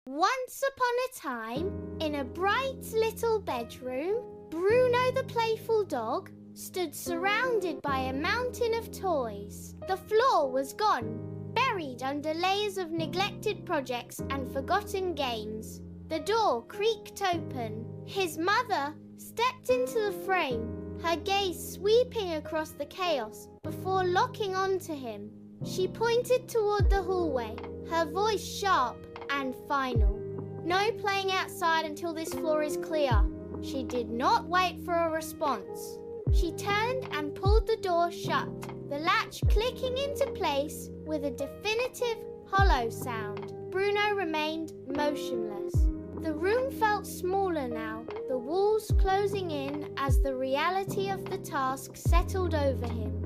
Once upon a time, in a bright little bedroom, Bruno the playful dog stood surrounded by a mountain of toys. The floor was gone, buried under layers of neglected projects and forgotten games. The door creaked open. His mother stepped into the frame, her gaze sweeping across the chaos before locking onto him. She pointed toward the hallway, her voice sharp and final. No playing outside until this floor is clear. She did not wait for a response. She turned and pulled the door shut, the latch clicking into place with a definitive hollow sound. Bruno remained motionless. The room felt smaller now, the walls closing in as the reality of the task settled over him.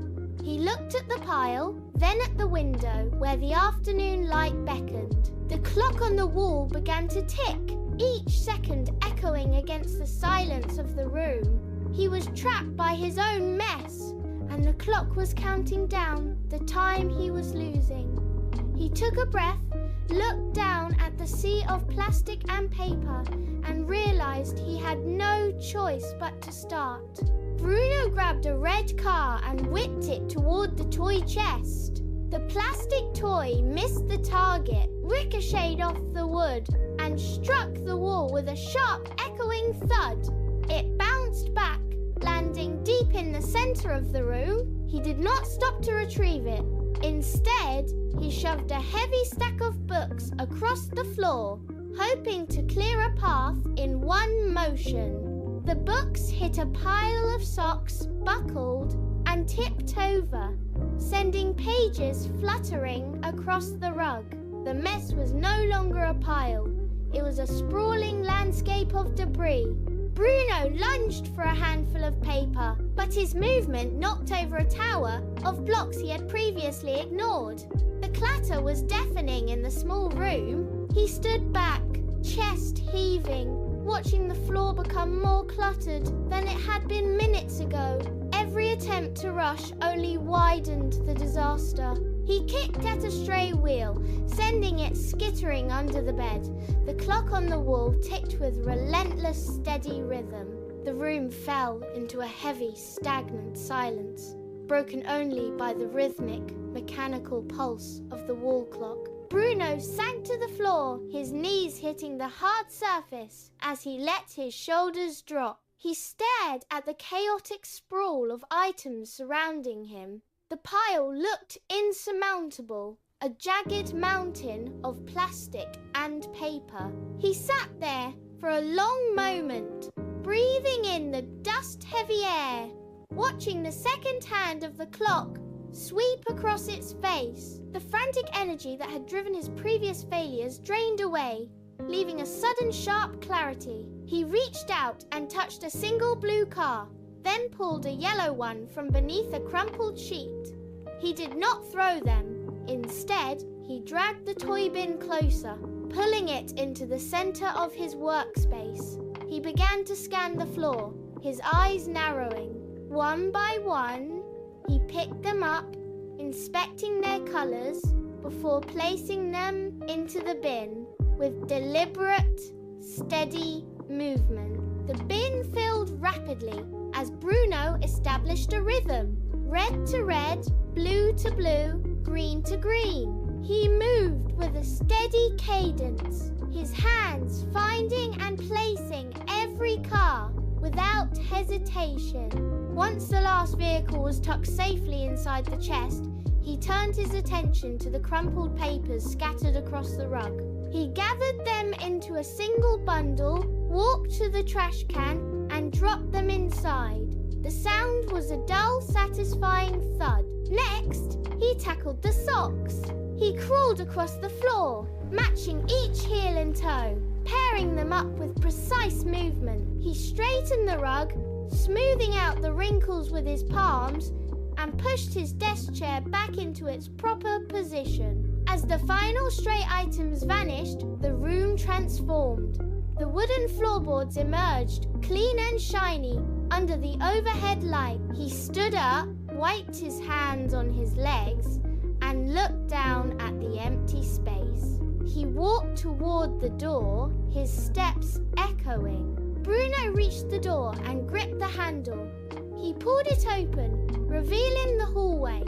He looked at the pile, then at the window where the afternoon light beckoned. The clock on the wall began to tick, each second echoing against the silence of the room. He was trapped by his own mess, and the clock was counting down the time he was losing. He took a breath, looked down at the sea of plastic and paper, and realized he had no choice but to start. Bruno grabbed a red car and whipped it toward the toy chest. The plastic toy missed the target, ricocheted off the wood, and struck the wall with a sharp, echoing thud. It bounced back, landing deep in the center of the room. He did not stop to retrieve it. Instead, he shoved a heavy stack of books across the floor, hoping to clear a path in one motion. The books hit a pile of socks, buckled, and tipped over, sending pages fluttering across the rug. The mess was no longer a pile. It was a sprawling landscape of debris. Bruno lunged for a handful of paper, but his movement knocked over a tower of blocks he had previously ignored. The clatter was deafening in the small room. He stood back, chest heaving, watching the floor become more cluttered than it had been minutes ago. Every attempt to rush only widened the disaster. He kicked at a stray wheel, sending it skittering under the bed. The clock on the wall ticked with relentless, steady rhythm. The room fell into a heavy, stagnant silence, broken only by the rhythmic, mechanical pulse of the wall clock. Bruno sank to the floor, his knees hitting the hard surface as he let his shoulders drop. He stared at the chaotic sprawl of items surrounding him. The pile looked insurmountable, a jagged mountain of plastic and paper. He sat there for a long moment, breathing in the dust-heavy air, watching the second hand of the clock sweep across its face. The frantic energy that had driven his previous failures drained away, leaving a sudden sharp clarity. He reached out and touched a single blue car, then pulled a yellow one from beneath a crumpled sheet. He did not throw them. Instead, he dragged the toy bin closer, pulling it into the center of his workspace. He began to scan the floor, his eyes narrowing. One by one, he picked them up, inspecting their colors before placing them into the bin with deliberate, steady movement. The bin filled rapidly as Bruno established a rhythm. Red to red, blue to blue, green to green. He moved with a steady cadence, his hands finding and placing every car without hesitation. Once the last vehicle was tucked safely inside the chest, he turned his attention to the crumpled papers scattered across the rug. He gathered them into a single bundle, walked to the trash can, and dropped them inside. The sound was a dull, satisfying thud. Next, he tackled the socks. He crawled across the floor, matching each heel and toe, pairing them up with precise movement. He straightened the rug, smoothing out the wrinkles with his palms, and pushed his desk chair back into its proper position. As the final stray items vanished, the room transformed. The wooden floorboards emerged, clean and shiny, under the overhead light. He stood up, wiped his hands on his legs, and looked down at the empty space. he walked toward the door, his steps echoing. Bruno reached the door and gripped the handle. He pulled it open, revealing the hallway.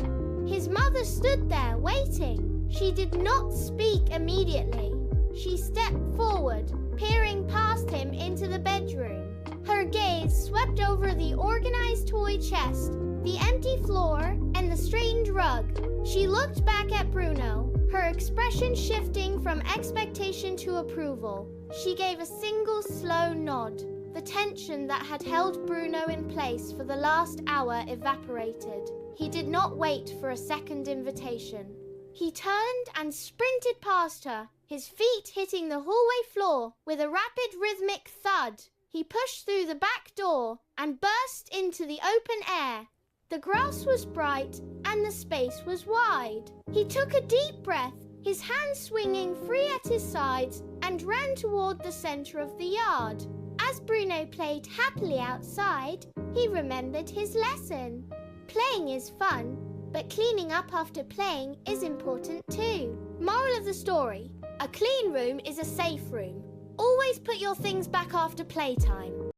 His mother stood there waiting. She did not speak immediately. She stepped forward, peering past him into the bedroom. Her gaze swept over the organized toy chest, the empty floor, and the strange rug. She looked back at Bruno, her expression shifting from expectation to approval. She gave a single slow nod. The tension that had held Bruno in place for the last hour evaporated. He did not wait for a second invitation. He turned and sprinted past her, his feet hitting the hallway floor with a rapid rhythmic thud. He pushed through the back door and burst into the open air. The grass was bright and the space was wide. He took a deep breath, his hands swinging free at his sides, and ran toward the center of the yard. As Bruno played happily outside, he remembered his lesson. Playing is fun, but cleaning up after playing is important too. Moral of the story: a clean room is a safe room. Always put your things back after playtime.